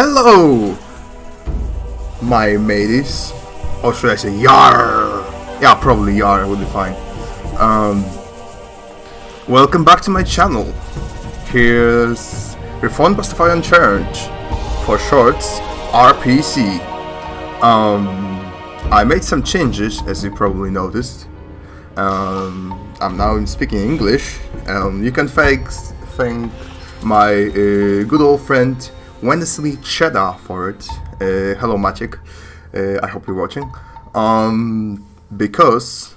Hello, my mateys. Or should I say yar? Yeah, probably yar would be fine. Welcome back to my channel. Here's Reformed Pastafarian Church, for shorts, RPC. I made some changes, as you probably noticed. I'm now speaking English. You can thank my good old friend Wensley Cheddar for it. Hello, Maciek. I hope you're watching. Because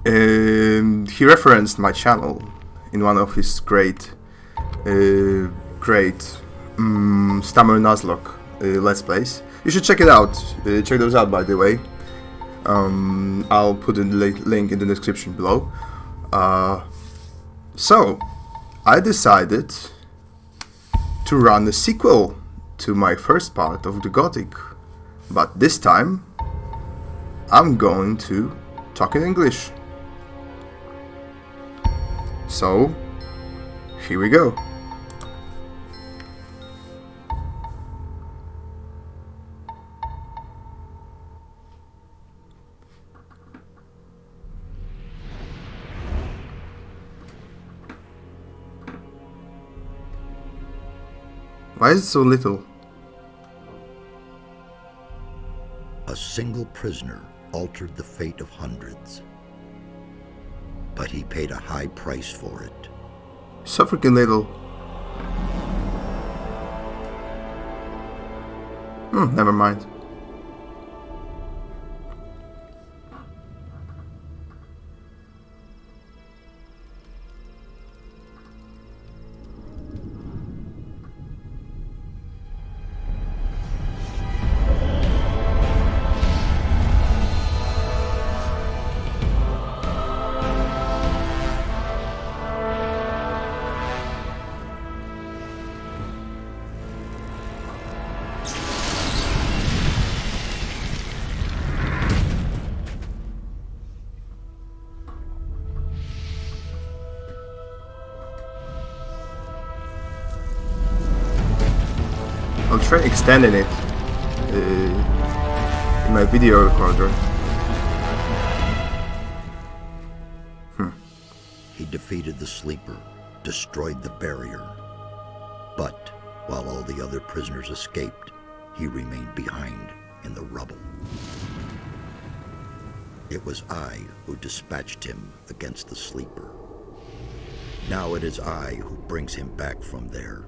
he referenced my channel in one of his great Stammer Nuzlocke Let's Plays. You should check it out. Check those out, by the way. I'll put the link in the description below. So, I decided to run a sequel to my first part of the Gothic, but this time I'm going to talk in English. So, here we go. Why is it so little? A single prisoner altered the fate of hundreds, but he paid a high price for it. So freaking little. Never mind. I'll try extending it in my video recorder. He defeated the sleeper, destroyed the barrier, but while all the other prisoners escaped, he remained behind in the rubble. It was I who dispatched him against the sleeper. Now it is I who brings him back from there.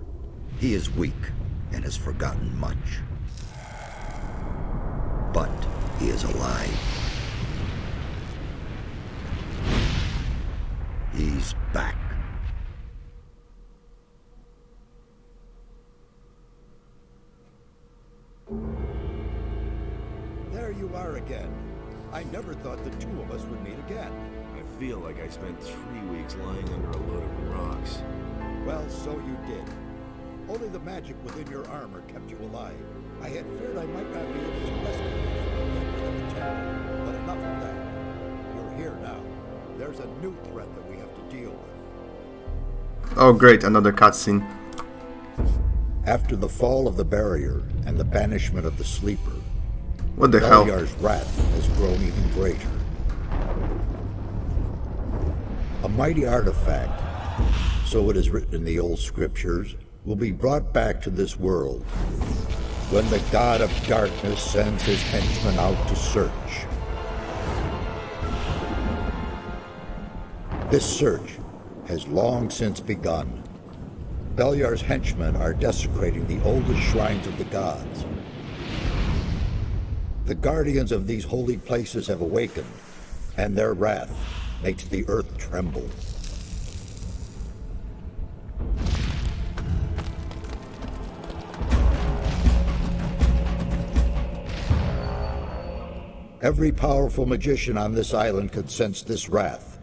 He is weak and has forgotten much, but he is alive. He's back. There you are again. I never thought the two of us would meet again. I feel like I spent 3 weeks lying under a load of rocks. Well, so you did. Only the magic within your armor kept you alive. I had feared I might not be able to rescue you from the memory of the temple, but enough of that. You're here now. There's a new threat that we have to deal with. Oh great, another cutscene. After the fall of the barrier and the banishment of the sleeper, What the hell? Beliar's wrath has grown even greater. A mighty artifact, so it is written in the old scriptures, will be brought back to this world when the god of darkness sends his henchmen out to search. This search has long since begun. Beliar's henchmen are desecrating the oldest shrines of the gods. The guardians of these holy places have awakened, and their wrath makes the earth tremble. Every powerful magician on this island could sense this wrath.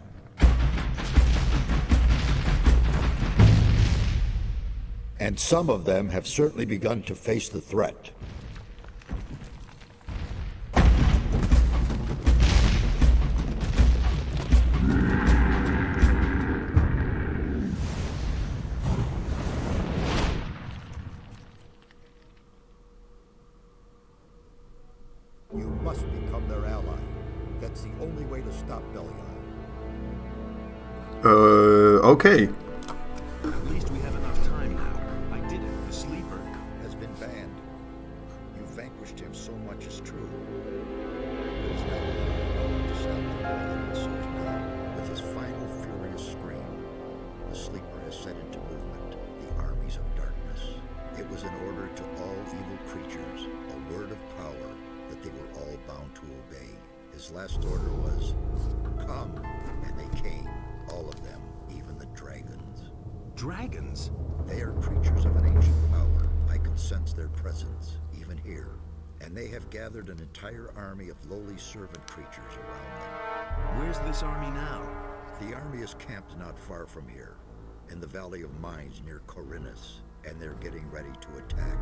And some of them have certainly begun to face the threat. must become their ally. That's the only way to stop Belial. Okay. At least we have enough time now. I did it. The sleeper Has been banned. You vanquished him, so much is true. But he's not allowed to stop the war that ensues now. With his final furious scream, the sleeper has set into movement the armies of darkness. It was an order to all evil creatures, a word of power that they were all bound to obey. His last order was, "Come," and they came, all of them, even the dragons. Dragons? They are creatures of an ancient power. I can sense their presence, even here. And they have gathered an entire army of lowly servant creatures around them. Where's this army now? The army is camped not far from here, in the Valley of Mines near Corinus, and they're getting ready to attack.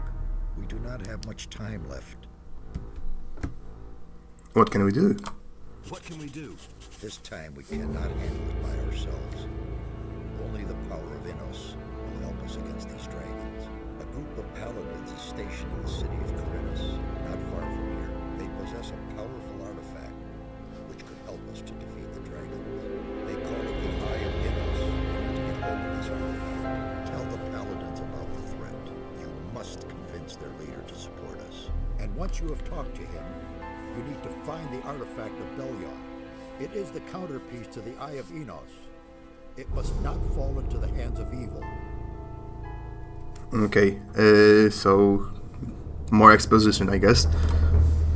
We do not have much time left. What can we do? What can we do? This time we cannot handle it by ourselves. Only the power of Innos will help us against these dragons. A group of paladins is stationed in the city of Corinus, not far from here. They possess a powerful artifact, which could help us to defeat the dragons. They call it the Eye of Innos. We need to get hold of this artifact. Tell the paladins about the threat. You must convince their leader to support us. And once you have talked to him, you need to find the artifact of Belial. It is the counterpiece to the Eye of Innos. It must not fall into the hands of evil. Okay, so more exposition, I guess.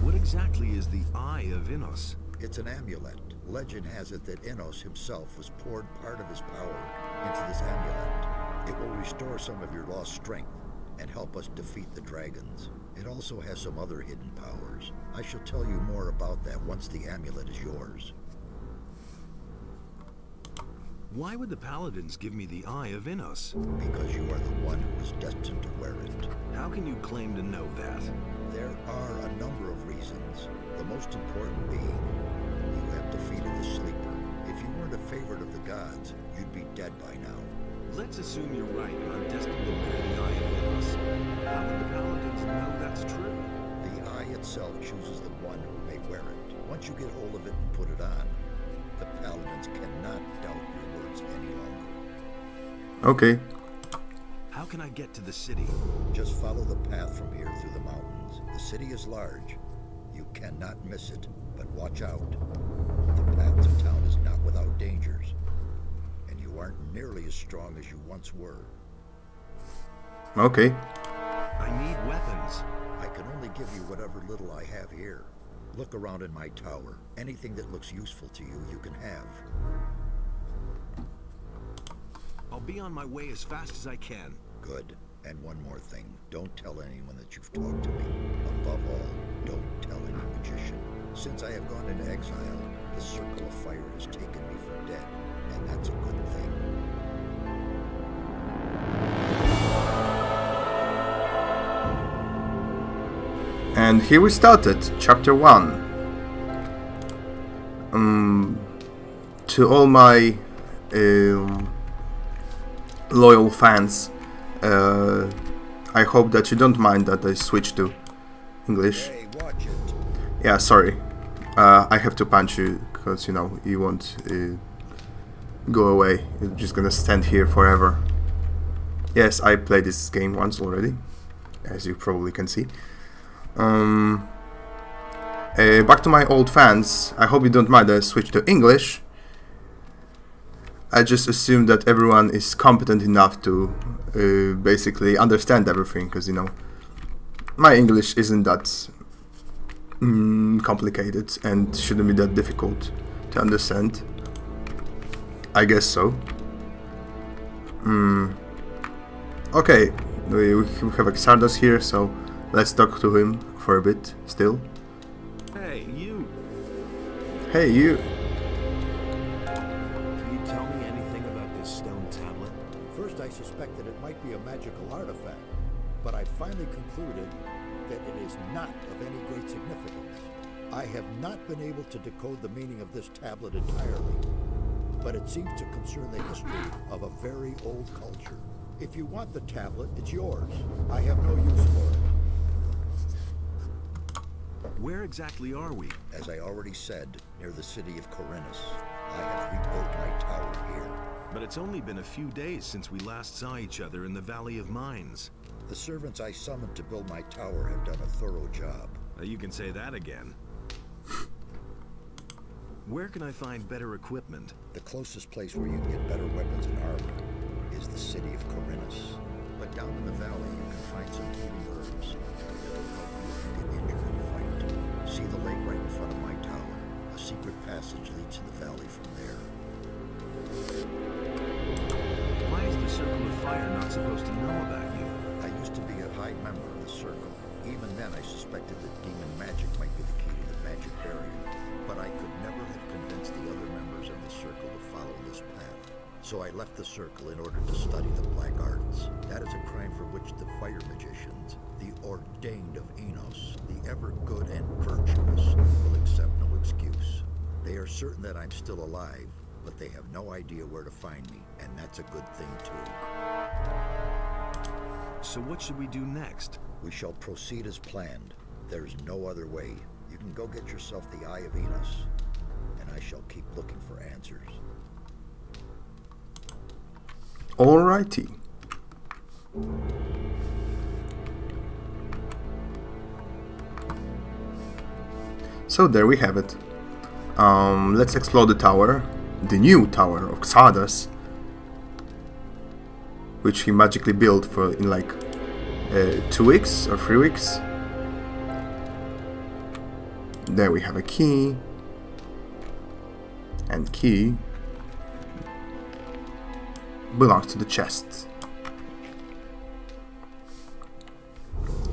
What exactly is the Eye of Innos? It's an amulet. Legend has it that Innos himself was poured part of his power into this amulet. It will restore some of your lost strength and help us defeat the dragons. It also has some other hidden powers. I shall tell you more about that once the amulet is yours. Why would the paladins give me the Eye of Innos? Because you are the one who is destined to wear it. How can you claim to know that? There are a number of reasons. The most important being, you have defeated the sleeper. If you weren't a favorite of the gods, you'd be dead by now. Let's assume you're right and I'm destined to wear the Eye of Innos. How would the paladins know that's true? The eye itself chooses the one who may wear it. Once you get hold of it and put it on, the paladins cannot doubt your words any longer. Okay. How can I get to the city? Just follow the path from here through the mountains. The city is large. You cannot miss it, but watch out. The path to town is not without dangers, and you aren't nearly as strong as you once were. Okay. I need weapons. I can only give you whatever little I have here. Look around in my tower. Anything that looks useful to you, you can have. I'll be on my way as fast as I can. Good. And one more thing. Don't tell anyone that you've talked to me. Above all, don't tell any magician. Since I have gone into exile, the Circle of Fire has taken me for dead, and that's a good thing. And here we started, chapter 1. To all my loyal fans, I hope that you don't mind that I switched to English. Hey, watch it. Yeah, sorry. I have to punch you because, you know, you won't go away. You're just gonna stand here forever. Yes, I played this game once already, as you probably can see. Back to my old fans, I hope you don't mind I switch to English. I just assume that everyone is competent enough to basically understand everything, because, you know, my English isn't that complicated and shouldn't be that difficult to understand. I guess so. Okay, we have Xardas here, so let's talk to him for a bit still. Hey, you! Hey, you! Can you tell me anything about this stone tablet? First, I suspected it might be a magical artifact, but I finally concluded that it is not of any great significance. I have not been able to decode the meaning of this tablet entirely, but it seems to concern the history of a very old culture. If you want the tablet, it's yours. I have no use for it. Where exactly are we? As I already said, near the city of Corinus. I have rebuilt my tower here. But it's only been a few days since we last saw each other in the Valley of Mines. The servants I summoned to build my tower have done a thorough job. You can say that again. Where can I find better equipment? The closest place where you can get better weapons and armor is the city of Corinus. But down in the valley, you can find some healing herbs that'll help you if you get injured in a fight. See the lake right in front of my tower. A secret passage leads to the valley from there. Why is the Circle of Fire not supposed to know about you? I used to be a high member of the Circle. Even then, I suspected that demon magic might be the key to the magic barrier. But I could never have convinced the other members of the Circle to follow this path. So I left the Circle in order to study the black arts. That is a crime for which the fire magicians, the ordained of Enos, the ever good and virtuous, will accept no excuse. They are certain that I'm still alive, but they have no idea where to find me, and that's a good thing too. So what should we do next? We shall proceed as planned. There's no other way. You can go get yourself the Eye of Enos, and I shall keep looking for answers. Alrighty. So there we have it. Let's explore the tower. The new tower of Xardas, which he magically built for in like 2 weeks or 3 weeks. There we have a key, and key belongs to the chest.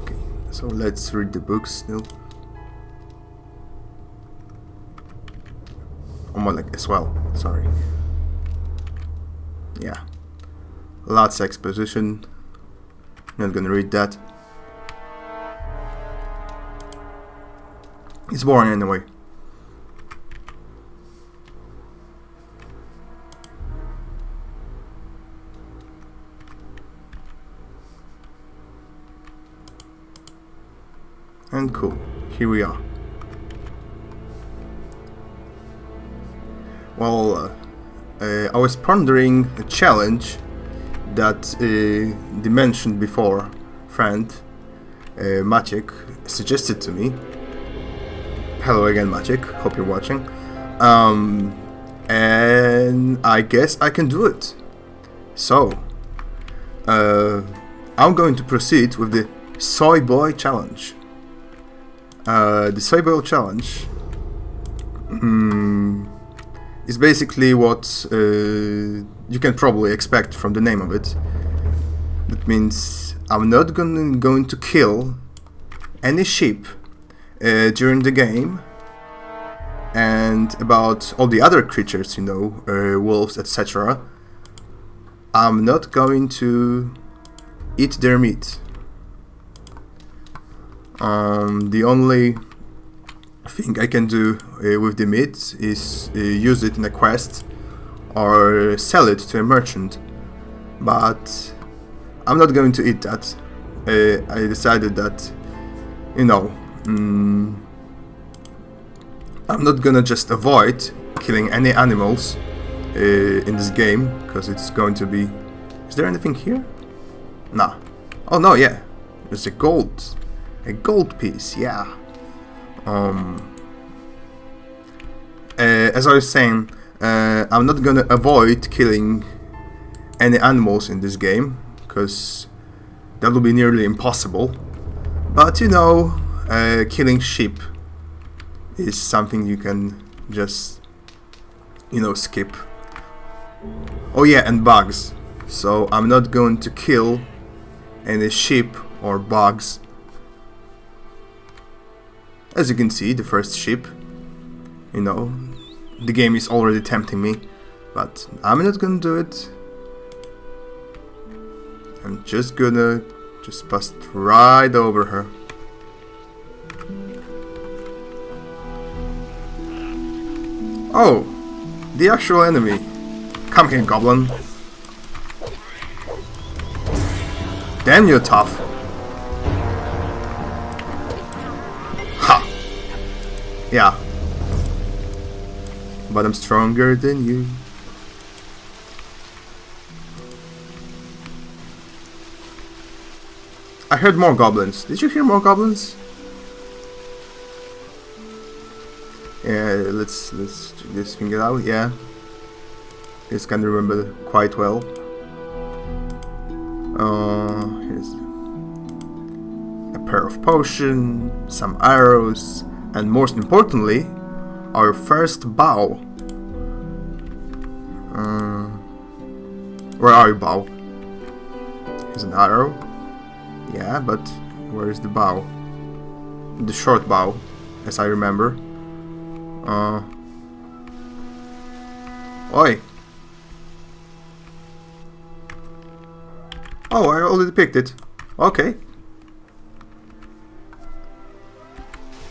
Okay, so let's read the books still. Oh, more like as well, sorry. Yeah, lots of exposition. Not gonna read that. It's boring anyway. And cool, here we are. Well, I was pondering a challenge that the mentioned before friend, Maciek, suggested to me. Hello again, Maciek, hope you're watching. And I guess I can do it. So, I'm going to proceed with the Soy Boy Challenge. The Soy Boy Challenge is basically what you can probably expect from the name of it. That means I'm not going to kill any sheep during the game, and about all the other creatures, you know, wolves, etc. I'm not going to eat their meat. The only thing I can do with the meat is use it in a quest or sell it to a merchant, but I'm not going to eat that. I decided that, you know, I'm not gonna just avoid killing any animals in this game, because it's going to be... Is there anything here? Nah. Oh no, yeah. There's a gold piece, yeah. As I was saying, I'm not gonna avoid killing any animals in this game, because that would be nearly impossible. But you know, killing sheep is something you can just, you know, skip. Oh yeah, and bugs. So I'm not going to kill any sheep or bugs. As you can see, the first sheep, you know, the game is already tempting me, but I'm not gonna do it. I'm just gonna pass right over her. Oh, the actual enemy. Come here, goblin. Damn, you're tough. Ha! Yeah. But I'm stronger than you. I heard more goblins. Did you hear more goblins? Yeah, let's check this thing out. Yeah, this can remember quite well. Here's a pair of potions, some arrows, and most importantly, our first bow. Where are you, bow? Here's an arrow. Yeah, but where is the bow? The short bow, as I remember. Oi! Oh, I already picked it. Okay.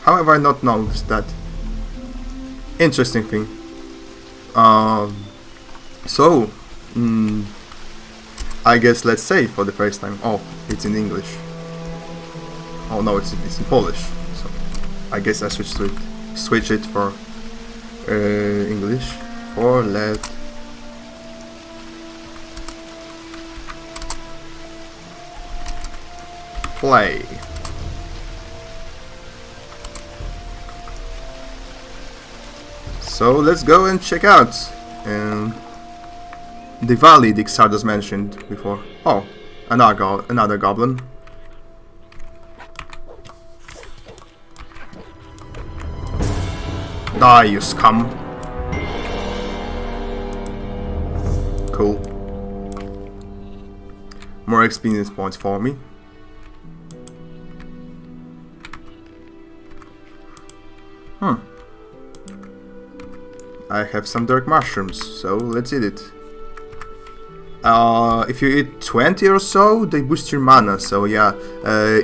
How have I not noticed that? Interesting thing. So, I guess let's say for the first time. Oh, it's in English. Oh no, it's in Polish. So, I guess I switch it for English. For let play. So let's go and check out the valley the Xardas mentioned before. Oh, another goblin. Die, you scum. Cool. More experience points for me. I have some dark mushrooms, so let's eat it. If you eat 20 or so, they boost your mana, so yeah,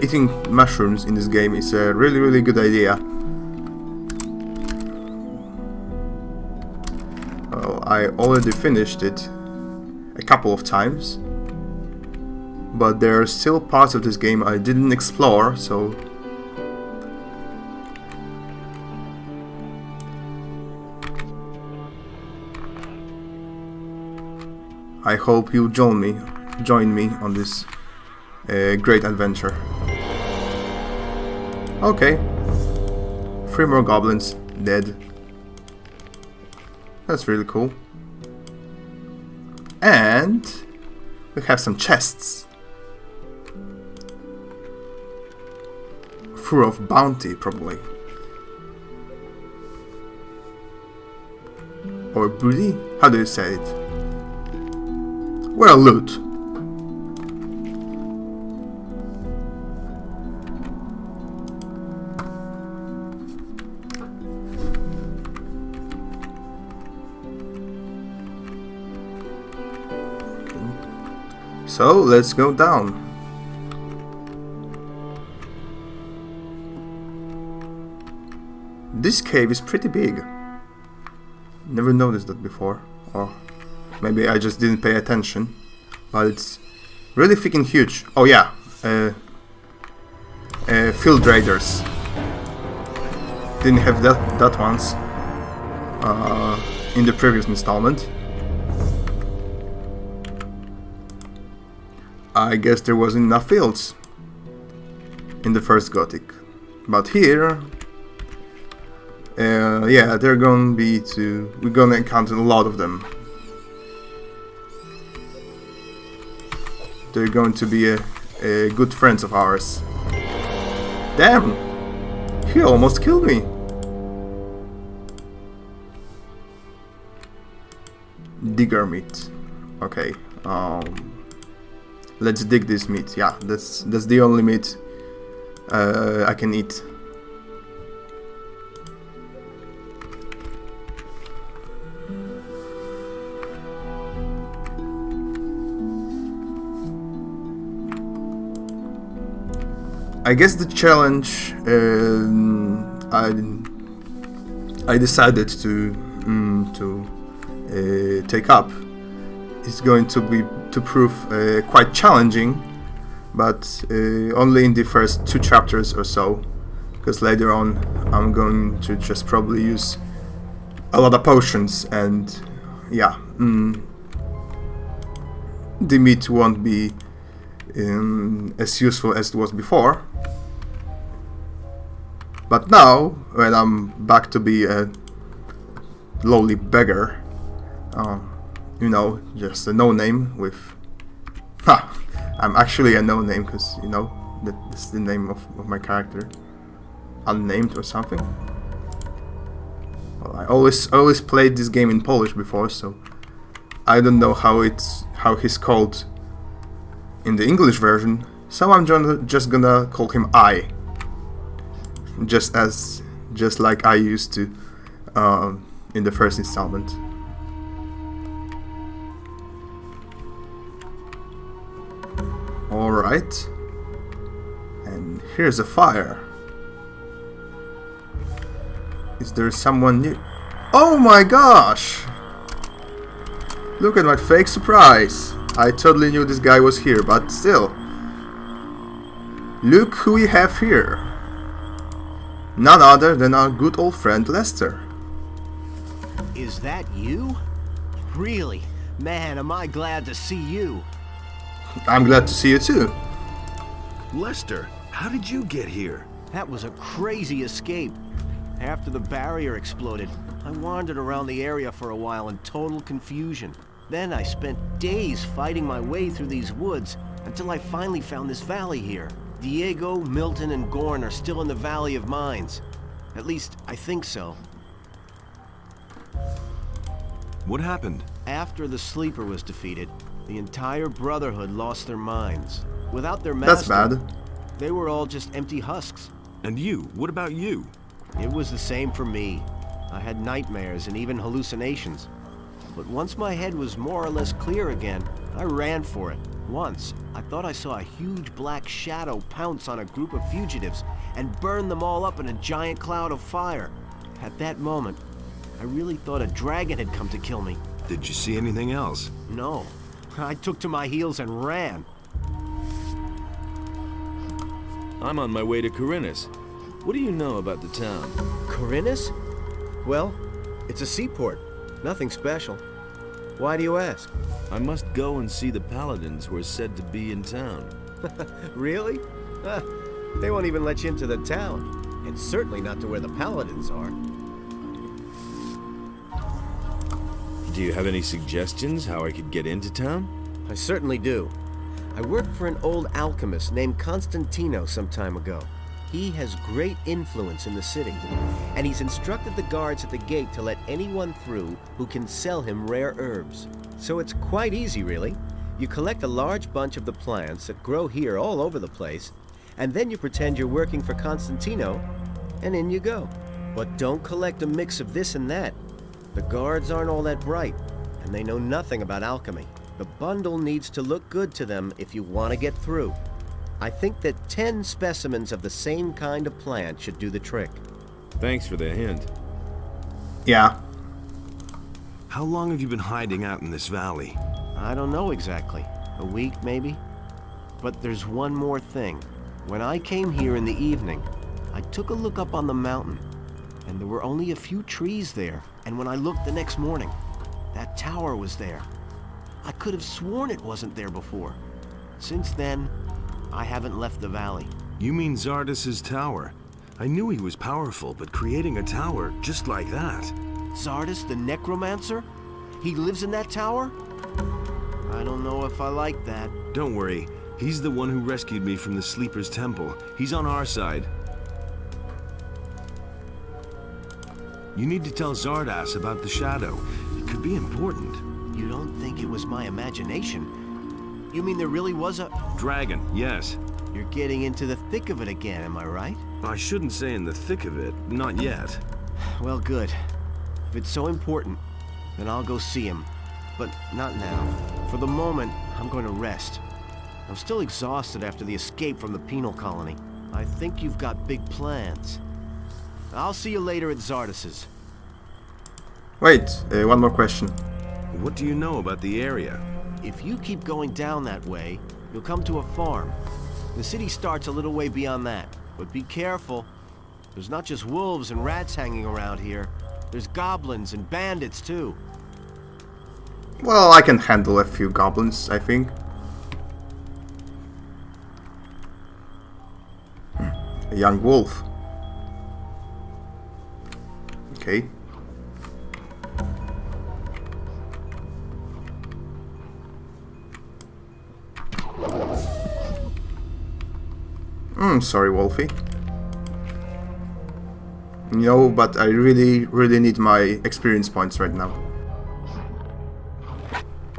eating mushrooms in this game is a really good idea. Well, I already finished it a couple of times, but there are still parts of this game I didn't explore, so I hope you'll join me on this great adventure. Okay, 3 more goblins dead. That's really cool. And we have some chests full of bounty, probably, or booty. How do you say it? Well, loot. So let's go down. This cave is pretty big. Never noticed that before. Or maybe I just didn't pay attention, but it's really freaking huge. Oh yeah, field raiders. Didn't have that once in the previous installment. I guess there wasn't enough fields in the first Gothic, but here, yeah, they're gonna be we're gonna encounter a lot of them. They're going to be a good friends of ours. Damn! He almost killed me! Digger meat. Okay, let's dig this meat. Yeah, that's the only meat I can eat. I guess the challenge I decided to take up is going to prove quite challenging, but only in the first 2 chapters or so, because later on I'm going to just probably use a lot of potions, and yeah, the meat won't be as useful as it was before. But now, when I'm back to be a lowly beggar, you know, just a no-name with... I'm actually a no-name because, you know, that's the name of my character. Unnamed or something. Well, I always played this game in Polish before, so I don't know how he's called in the English version. So I'm just gonna call him I. Just like I used to in the first installment. Alright. And here's a fire. Is there someone new? Oh my gosh! Look at my fake surprise! I totally knew this guy was here, but still. Look who we have here. None other than our good old friend Lester. Is that you? Really? Man, am I glad to see you. I'm glad to see you too. Lester, how did you get here? That was a crazy escape. After the barrier exploded, I wandered around the area for a while in total confusion. Then I spent days fighting my way through these woods until I finally found this valley here. Diego, Milton, and Gorn are still in the Valley of Mines. At least, I think so. What happened? After the Sleeper was defeated, the entire Brotherhood lost their minds. Without their master, That's bad. they were all just empty husks. And you? What about you? It was the same for me. I had nightmares and even hallucinations. But once my head was more or less clear again, I ran for it. Once, I thought I saw a huge black shadow pounce on a group of fugitives and burn them all up in a giant cloud of fire. At that moment, I really thought a dragon had come to kill me. Did you see anything else? No. I took to my heels and ran. I'm on my way to Corinus. What do you know about the town? Corinus? Well, it's a seaport. Nothing special. Why do you ask? I must go and see the paladins who are said to be in town. Really? They won't even let you into the town. And certainly not to where the paladins are. Do you have any suggestions how I could get into town? I certainly do. I worked for an old alchemist named Constantino some time ago. He has great influence in the city, and he's instructed the guards at the gate to let anyone through who can sell him rare herbs. So it's quite easy, really. You collect a large bunch of the plants that grow here all over the place, and then you pretend you're working for Constantino, and in you go. But don't collect a mix of this and that. The guards aren't all that bright, and they know nothing about alchemy. The bundle needs to look good to them if you want to get through. I think that 10 specimens of the same kind of plant should do the trick. Thanks for the hint. Yeah. How long have you been hiding out in this valley? I don't know exactly. A week, maybe? But there's one more thing. When I came here in the evening, I took a look up on the mountain, and there were only a few trees there. And when I looked the next morning, that tower was there. I could have sworn it wasn't there before. Since then, I haven't left the valley. You mean Zardas's tower? I knew he was powerful, but creating a tower just like that... Zardas the Necromancer? He lives in that tower? I don't know if I like that. Don't worry, he's the one who rescued me from the Sleeper's temple. He's on our side. You need to tell Zardas about the shadow. It could be important. You don't think it was my imagination? You mean there really was a... Dragon, yes. You're getting into the thick of it again, am I right? I shouldn't say in the thick of it, not yet. Well, good. If it's so important, then I'll go see him. But not now. For the moment, I'm going to rest. I'm still exhausted after the escape from the penal colony. I think you've got big plans. I'll see you later at Zardas's. Wait, one more question. What do you know about the area? If you keep going down that way, you'll come to a farm. The city starts a little way beyond that, but be careful. There's not just wolves and rats hanging around here. There's goblins and bandits too. Well, I can handle a few goblins, I think. A young wolf. Okay. Sorry, Wolfie. No, but I really need my experience points right now.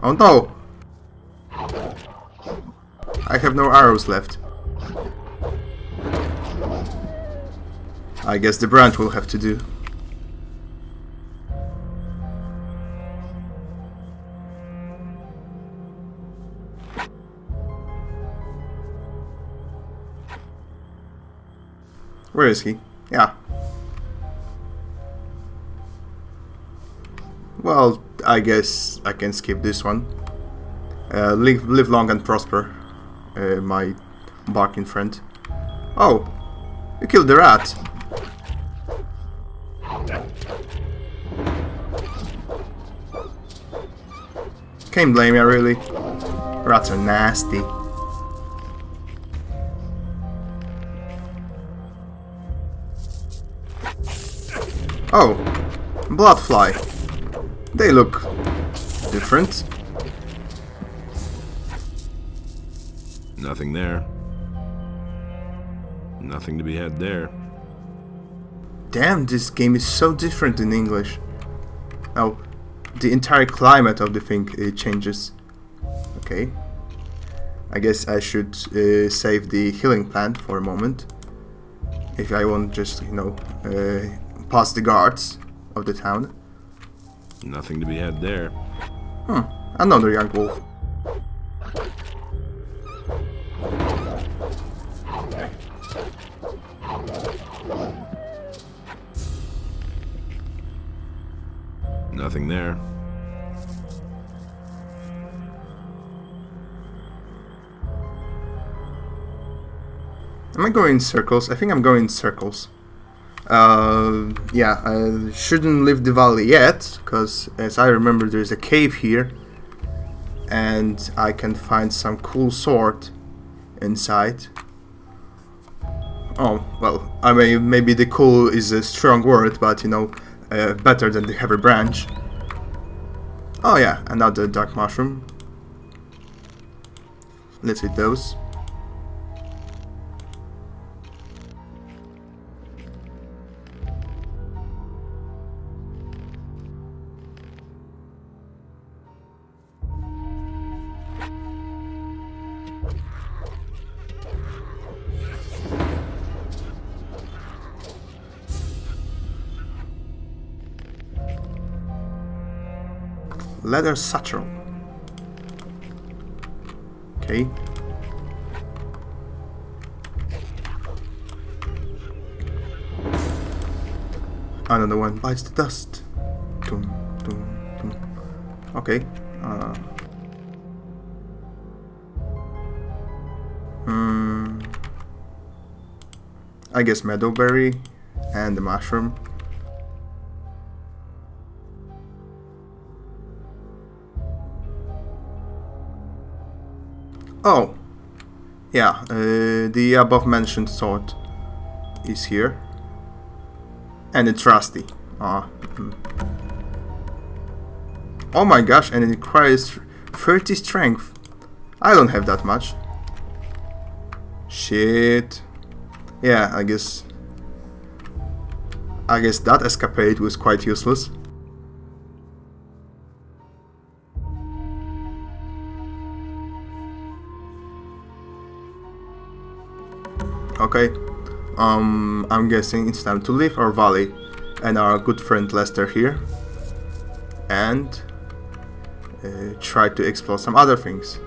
Oh no! I have no arrows left. I guess the branch will have to do. Where is he? Yeah. Well, I guess I can skip this one. Live long and prosper, my barking friend. Oh, you killed the rat. Can't blame you, really. Rats are nasty. Oh, bloodfly. They look different. Nothing there. Nothing to be had there. Damn, this game is so different in English. Oh, the entire climate of the thing changes. Okay. I guess I should save the healing plant for a moment. If I want just, you know, pass the guards of the town. Nothing to be had there. Another young wolf. Nothing there. Am I going in circles? I think I'm going in circles. Yeah, I shouldn't leave the valley yet, because as I remember there's a cave here and I can find some cool sword inside. Oh, well, I mean, maybe the cool is a strong word, but you know, better than the heavy branch. Oh yeah, another dark mushroom. Let's eat those. Leather satchel. Okay. Another one bites the dust. Dum, dum, dum. Okay. I guess meadowberry and the mushroom. Oh, yeah, the above mentioned sword is here, and it's rusty. Oh my gosh, and it requires 30 strength. I don't have that much. Shit. Yeah, I guess that escapade was quite useless. Okay, I'm guessing it's time to leave our valley and our good friend Lester here and try to explore some other things,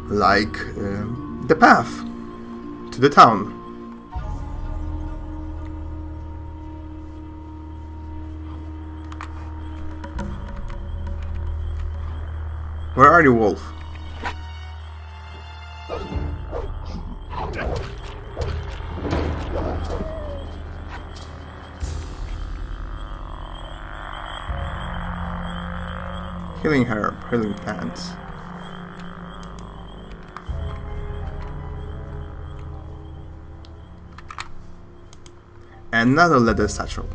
like the path to the town. Where are you, Wolf? Healing herb, healing plants. Another leather satchel.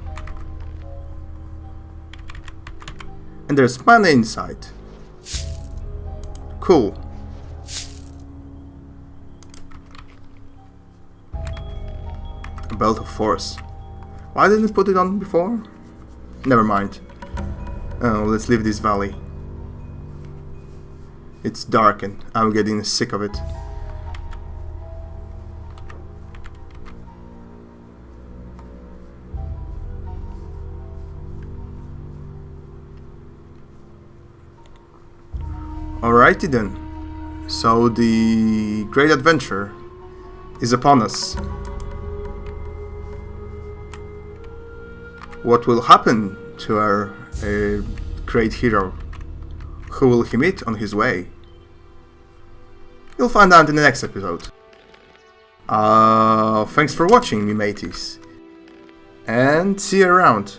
And there's money inside. Cool. A belt of force. Why didn't I put it on before? Never mind. Oh, let's leave this valley. It's dark and I'm getting sick of it. Alrighty then. So the great adventure is upon us. What will happen to our great hero? Who will he meet on his way? You'll find out in the next episode. Thanks for watching, me mateys. And see you around.